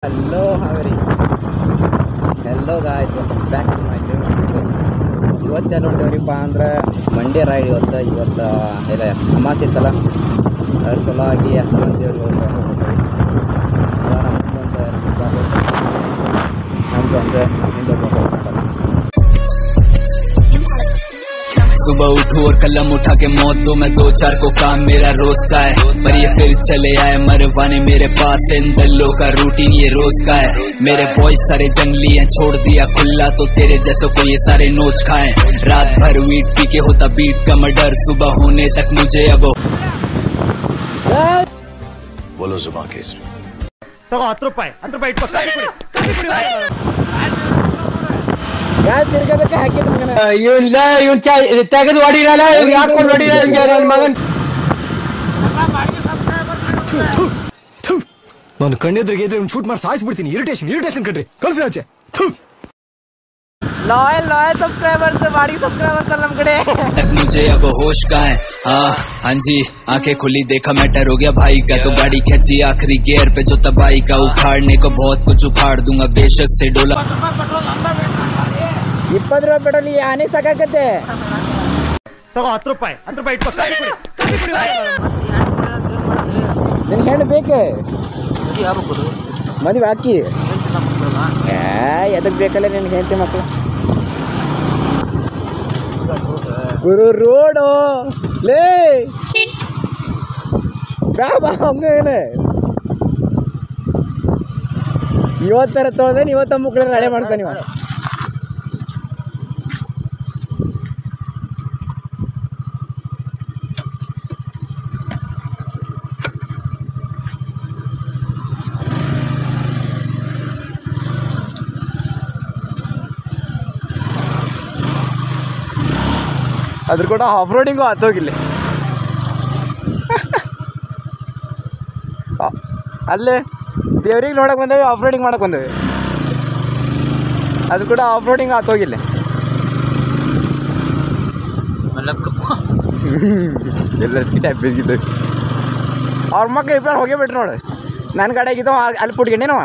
Hello, Haveri. Hello guys, welcome back to my channel. ಇವತ್ತು ಎಲ್ಲ ಹೊಂಟೇವ್ರಿಪ್ಪ ಅಂದ್ರೆ ಮಂಡ್ಯ ರೈಡ್ ಇವತ್ತು ಇಲ್ಲ ಅಮಾಸೆ ಇತ್ತಲ್ಲ ಅದ್ರ ಸಲುವಾಗಿ ಹನುಮಂತ ದೇವ್ರಿಗೆ ಹೊಂಟೇವಿ. ನಮ್ದು ಅಂದ್ರೆ सुबह उठो और कलम उठा के मौत दो, मैं दो चार को काम मेरा रोज का है। पर ये फिर चले आए मरवाने मेरे पास, इन दल्लों का रूटीन ये रोज का है। मेरे बॉयज सारे जंगली हैं, छोड़ दिया खुला तो तेरे जैसों को ये सारे नोच खाएं। रात भर वीट पी के होता बीट का मर्डर, सुबह होने तक मुझे अब बोलो जुबान केस ತಗೋ 10 ರೂಪಾಯಿ ಇಟ್ಕೋ ಯಾರು ತಿರ್ಗಬೇಕು ಹಾಕಿದ್ರು ಮಗನ ಇವನ್ ತೆಗೆದು ಹೊಡಿರಲ್ಲ ಹಾಕೊಂಡು ಹೊಡಿರಲ್ಲ ನನ್ನ ಮಗನ್ ನಾನು ಕಣ್ಣೆದ್ರಿಗೆ ಇದ್ರೆ ಶೂಟ್ ಮಾಡಿ ಸಾಯಿಸ್ಬಿಡ್ತೀನಿ. ಇರಿಟೇಷನ್ ಕಣ್ರಿ, ಕಳ್ಸಿ ಆಚೆ. लॉयल सब्सक्राइबर से बाड़ी सब्सक्राइबर कर नम कड़े तक मुझे अब होश का है। हाँ जी, आंखें खुली देखा मैटर हो गया भाई का, तो गाड़ी खींची आखिरी गियर पे जो तबाही का। उखाड़ने को बहुत कुछ उखाड़ दूंगा बेशक से डोला। 20 ರೂಪಾಯಿ ಪೆಟ್ರೋಲ್ ಆನೆ ಸಾಕಾಗತ್ತೆ. ತಗೋ 10 ರೂಪಾಯಿ ಇಟ್ಕೋ ನಿನ್ ಹೆಣ್ಣು ಬೇಕೆ ಮದುವೆ ಹಾಕಿ ಎದಕ್ ಬೇಕಲ್ಲ ನಿನ್ ಹೆಂಡತಿ ಮಕ್ಕಳು. ಗುರು ರೋಡು ಲೇ ಬಾ ಹಂಗೇನೆ ಇವತ್ತರ ತೊಳ್ದೇನೆ ಇವತ್ತ ಮಕ್ಕಳು ರೆಡಿ ಮಾಡ್ತಾನೆ ಇವ. ಅದ್ರ ಕೂಡ ಆಫ್ ರೋಡಿಂಗು ಹತ್ತೋಗಿಲ್ಲ. ಅಲ್ಲೇ ದೇವ್ರಿಗೆ ನೋಡಕ್ ಬಂದೇವಿ, ಆಫ್ ರೋಡಿಂಗ್ ಮಾಡಕ್ ಬಂದೇವಿ. ಅದು ಕೂಡ ಆಫ್ ರೋಡಿಂಗ್ ಹತ್ತೋಗಿಲ್ಲ. ಎಲ್ಲ ಸ್ಕಿಟ್ ಹಬ್ಬಿದ್ದು ಅವ್ರ ಮಕ್ಳು ಇಬ್ಬರು ಹೋಗೇ ಬಿಟ್ರು ನೋಡು. ನನ್ನ ಗಾಡಿ ಆಗಿದ್ದಾವ ಅಲ್ಲಿ ಪುಟ್ಕೊಂಡೇನವ.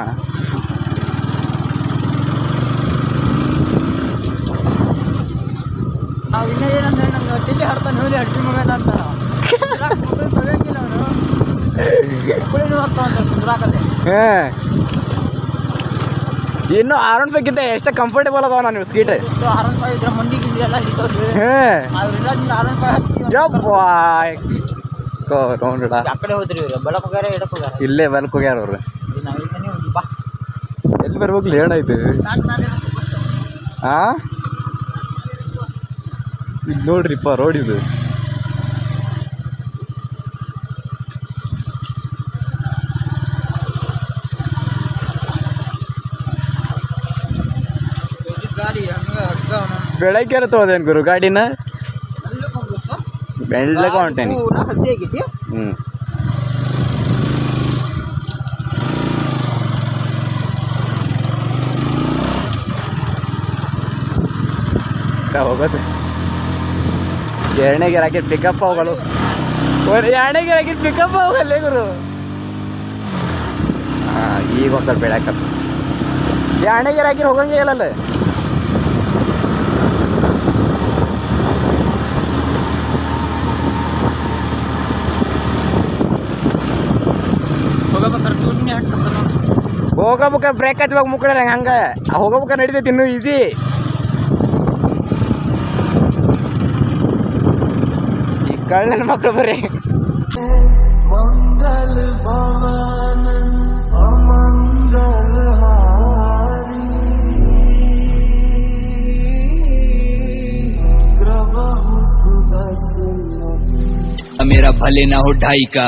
ನಾವು ಇನ್ನೂ ಏನಂದ್ರೆ ನಮ್ಗೆ ತಿಳಿ ಹಾಡ್ತಾನೆ ಹೇಳಿ ಅಡ್ಸಿ ಮೊಬೈಲ್ ಅಂತ ತಗೋಕಿಲ್ಲ ಅವನು ಕುಳಿನೂ ಹೋಗ್ತಾವಂತ ಕುಂದ್ರಾಕಲ್ಲಿ. ಇನ್ನು R15 ಎಷ್ಟು ಕಂಫರ್ಟೇಬಲ್ ಅದಾವ ನಾನು ಸ್ಕೀಟ್. R15 ಇದ್ರೆ ಮಂದಿಗೆ ಇದೆಲ್ಲ ಹಿಡಿತೋದು ಅವ್ರೆಲ್ಲ ನೋಡ ಆ ಕಡೆ ಹೋದ್ರಿ ಇವ್ರು ಬೆಳಕ್ ಹೋಗ್ಯಾರ ಎಡಕ್ ಹೋಗ್ಯಾರ. ಇಲ್ಲೇ ಬಲ್ಕ್ ಹೋಗ್ಯಾರ ಅವ್ರು. ನಾವು ಇಲ್ಲೇ ಹೋಗಿ ಬಾ ಎಲ್ಲಿ ಬರ್ಬೇಕಲ್ಲ ಏನಾಯ್ತು. ಹಾಂ ಇದು ನೋಡ್ರಿಪ್ಪ ರೋಡ್ ಇದು. ಬೆಳಗ್ಗೆ ತೊಳ್ದೇನು ಗುರು ಗಾಡಿನ ಬೆಳ್ಳಗ ಹೊಂಟೇನಿ. ಹಸಿ ಆಗೈತಿ. ಹೋಗೋದು ಎರಡನೇ ಗಿರ್ ಹಾಕಿದ್ ಪಿಕಪ್ ಹೋಗಲು ಎರಡನೇ ಗಿರ್ ಹಾಕಿದ್ ಪಿಕಪ್ ಹೋಗಲ್ಲೇ ಗುರು. ಈಗ ಒಂದು ಸ್ವಲ್ಪ ಬೆಳಕತ್ತ ಎರಡನೇ ಗಿರ್ ಹಾಕಿರ್ ಹೋಗಂಗೆ ಇಲ್ಲಲ್ಲ. ಹೋಗಬೇಕ ಬ್ರೇಕ್ ಹಚ್ಬೇಕು ಮುಕ್ಕಳ ಹಂಗೆ ಹೋಗಬೇಕ ನಡಿತೈತಿ ಇನ್ನೂ ಈಸಿ. ಈ ಕಳ್ಳನ ಮಕ್ಕಳು ಬರ್ರಿ. मेरा भले ना हो ढाई का,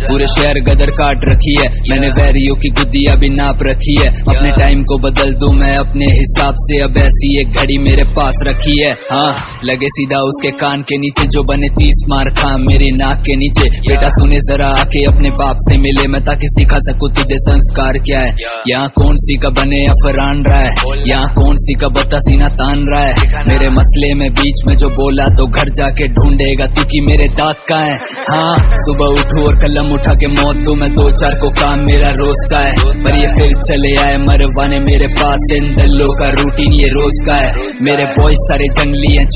पूरे शहर गदर काट रखी है मैंने, वैरियों की गुद्दियां भी नाप रखी है। अपने टाइम को बदल दूं मैं अपने हिसाब से, अब ऐसी एक घड़ी मेरे पास रखी है। हाँ लगे सीधा उसके कान के नीचे, जो बने 30 मार खा मेरे नाक के नीचे। बेटा सुने जरा आके अपने बाप से मिले मैं, ताकि सिखा सकूं तुझे संस्कार क्या है। यहाँ कौन सी का बने अफरान रहा है, यहाँ कौन सी का बता सीना तान रहा है। मेरे मसले में बीच में जो बोला तो घर जाके ढूंढेगा तू कि मेरे दांत का है। हाँ सुबह उठो और कलम नाम उठा के मौत दूं मैं, 2-4 को काम मेरा रोज का है। पर ये फिर चले आए मरवाने मेरे पास, इन दल्लों का रूटीन ये रोज का है। मेरे बॉयज सारे जंगली हैं।